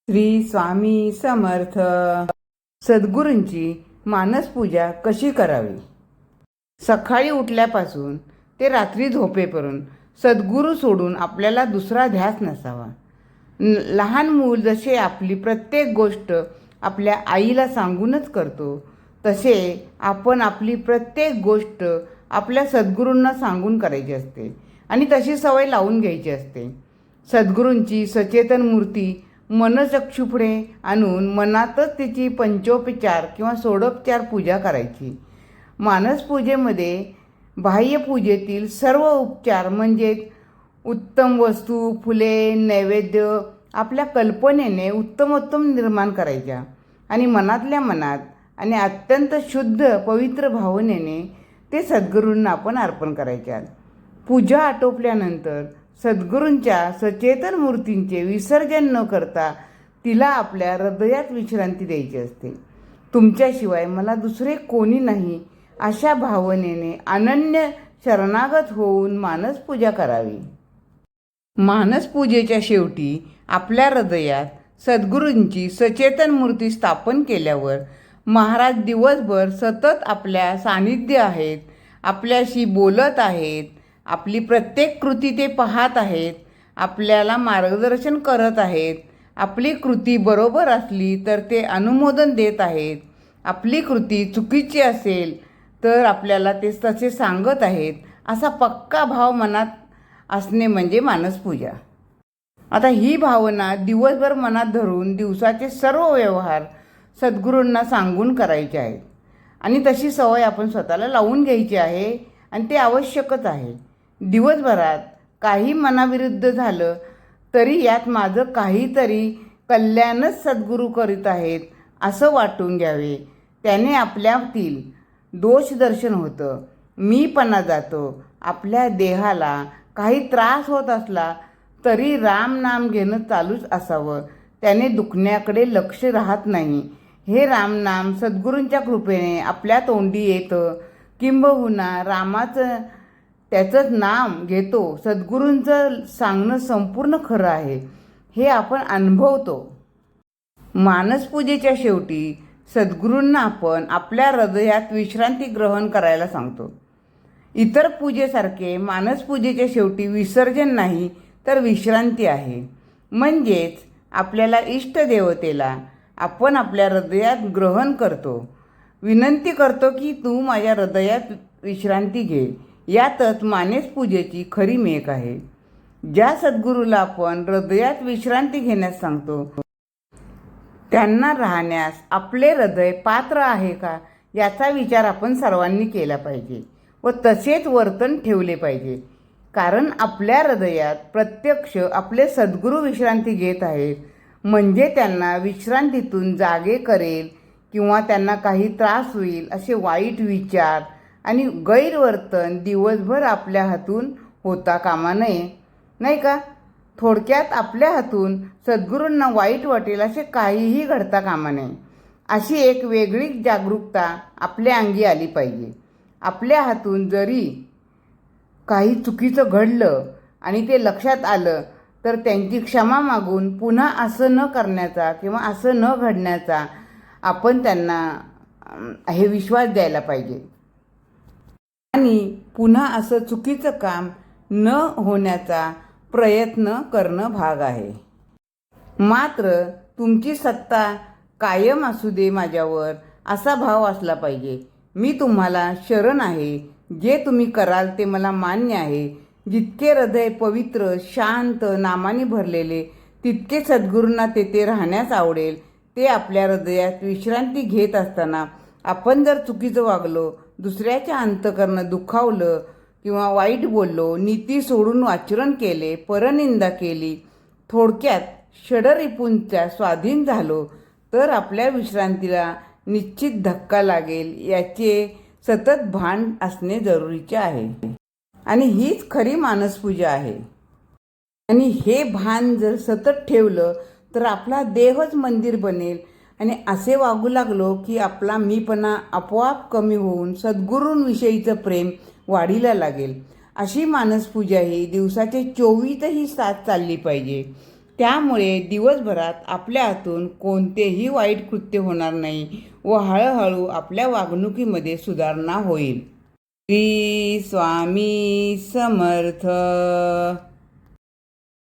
श्री स्वामी समर्थ. सद्गुरूंची मानसपूजा कशी करावी? सकाळी उठल्यापासून ते रात्री झोपेपर्यंत सद्गुरू सोडून आपल्याला दुसरा ध्यास नसावा. लहान मूल जसे आपली प्रत्येक गोष्ट आपल्या आईला सांगूनच करतो, तसे आपण आपली प्रत्येक गोष्ट आपल्या सद्गुरूंना सांगून करायची असते आणि तशी सवय लावून घ्यायची असते. सद्गुरूंची सचेतन मूर्ती मनचक्षुपुढे आणून मनातच तिची पंचोपचार किंवा षोडोपचार पूजा करायची. मानसपूजेमध्ये बाह्यपूजेतील सर्व उपचार म्हणजे उत्तम वस्तू, फुले, नैवेद्य आपल्या कल्पनेने उत्तमोत्तम निर्माण करायच्या आणि मनातल्या मनात आणि अत्यंत शुद्ध पवित्र भावनेने ते सद्गुरूंना आपण अर्पण करायच्या. पूजा आटोपल्यानंतर सद्गुरूंच्या सचेतन मूर्तींचे विसर्जन न करता तिला आपल्या हृदयात विश्रांती द्यायची असते. तुमच्याशिवाय मला दुसरे कोणी नाही अशा भावनेने अनन्य शरणागत होऊन मानसपूजा करावी. मानसपूजेच्या शेवटी आपल्या हृदयात सद्गुरूंची सचेतन मूर्ती स्थापन केल्यावर महाराज दिवसभर सतत आपल्या सानिध्य आहेत, आपल्याशी बोलत आहेत, आपली प्रत्येक कृती ते पाहत आहेत, आपल्याला मार्गदर्शन करत आहेत. आपली कृती बरोबर असली तर ते अनुमोदन देत आहेत. आपली कृती चुकीची असेल तर आपल्याला ते तसे सांगत आहेत. असा पक्का भाव मनात असणे म्हणजे मानसपूजा. आता ही भावना दिवसभर मनात धरून दिवसाचे सर्व व्यवहार सद्गुरूंना सांगून करायचे आहेत आणि तशी सवय आपण स्वतःला लावून घ्यायची आहे आणि ते आवश्यकच आहे. दिवसभरात काही मनाविरुद्ध झालं तरी यात माझं काहीतरी कल्याणच सद्गुरू करीत आहेत असं वाटून घ्यावे. त्याने आपल्यातील दोष दर्शन होतं, मीपणा जातो. आपल्या देहाला काही त्रास होत असला तरी राम नाम घेणं चालूच असावं. त्याने दुखण्याकडे लक्ष राहत नाही. हे रामनाम सद्गुरूंच्या कृपेने आपल्या तोंडी येतं. किंबहुना रामाचं त्याचंच नाम घेतो. सद्गुरूंचं सांगणं संपूर्ण खरं आहे हे आपण अनुभवतो. मानसपूजेच्या शेवटी सद्गुरूंना आपण आपल्या हृदयात विश्रांती ग्रहण करायला सांगतो. इतर पूजेसारखे मानसपूजेच्या शेवटी विसर्जन नाही तर विश्रांती आहे. म्हणजेच आपल्याला इष्टदेवतेला आपण आपल्या हृदयात ग्रहण करतो, विनंती करतो की तू माझ्या हृदयात विश्रांती घे. यातच मानसपूजेची खरी मेघ आहे. ज्या सद्गुरूला आपण हृदयात विश्रांती घेण्यास सांगतो त्यांना राहण्यास आपले हृदय पात्र आहे का याचा विचार आपण सर्वांनी केला पाहिजे व तसेच वर्तन ठेवले पाहिजे. कारण आपल्या हृदयात प्रत्यक्ष आपले सद्गुरू विश्रांती घेत आहेत म्हणजे त्यांना विश्रांतीतून जागे करेल किंवा त्यांना काही त्रास होईल असे वाईट विचार आणि गैरवर्तन दिवसभर आपल्या हातून होता कामा नये, नाही का? थोडक्यात आपल्या हातून सद्गुरूंना वाईट वाटेल असे काहीही घडता कामा नये. अशी एक वेगळीच जागरूकता आपल्या अंगी आली पाहिजे. आपल्या हातून जरी काही चुकीचं घडलं आणि ते लक्षात आलं तर त्यांची क्षमा मागून पुन्हा असं न करण्याचा किंवा असं न घडण्याचा आपण त्यांना हे विश्वास द्यायला पाहिजे आणि पुन्हा असं चुकीचं काम न होण्याचा प्रयत्न करणं भाग आहे. मात्र तुमची सत्ता कायम असू दे माझ्यावर असा भाव असला पाहिजे. मी तुम्हाला शरण आहे. जे तुम्ही कराल ते मला मान्य आहे. जितके हृदय पवित्र शांत नामाने भरलेले तितके सद्गुरूंना तेथे राहण्यास आवडेल. ते आपल्या हृदयात विश्रांती घेत असताना आपण जर चुकीचं वागलो, दुसऱ्याच्या अंतःकरण दुखावलं किंवा वाईट बोललो, नीती सोडून आचरण केले, परनिंदा केली, थोडक्यात षडरिपूंच्या स्वाधीन झालो तर आपल्या विश्रांतीला निश्चित धक्का लागेल. याचे सतत भान असणे जरुरीचे आहे आणि हीच खरी मानसपूजा आहे. आणि हे भान जर सतत ठेवलं तर आपला देहच मंदिर बनेल आणि असे वागू लागलो की आपला मीपणा आपोआप कमी होऊन सद्गुरूंविषयीचं प्रेम वाढीला लागेल. अशी मानसपूजा ही दिवसाचे 24ही तास चालली पाहिजे. त्यामुळे दिवसभरात आपल्या हातून कोणतेही वाईट कृत्य होणार नाही व हळूहळू आपल्या वागणुकीमध्ये सुधारणा होईल. श्री स्वामी समर्थ.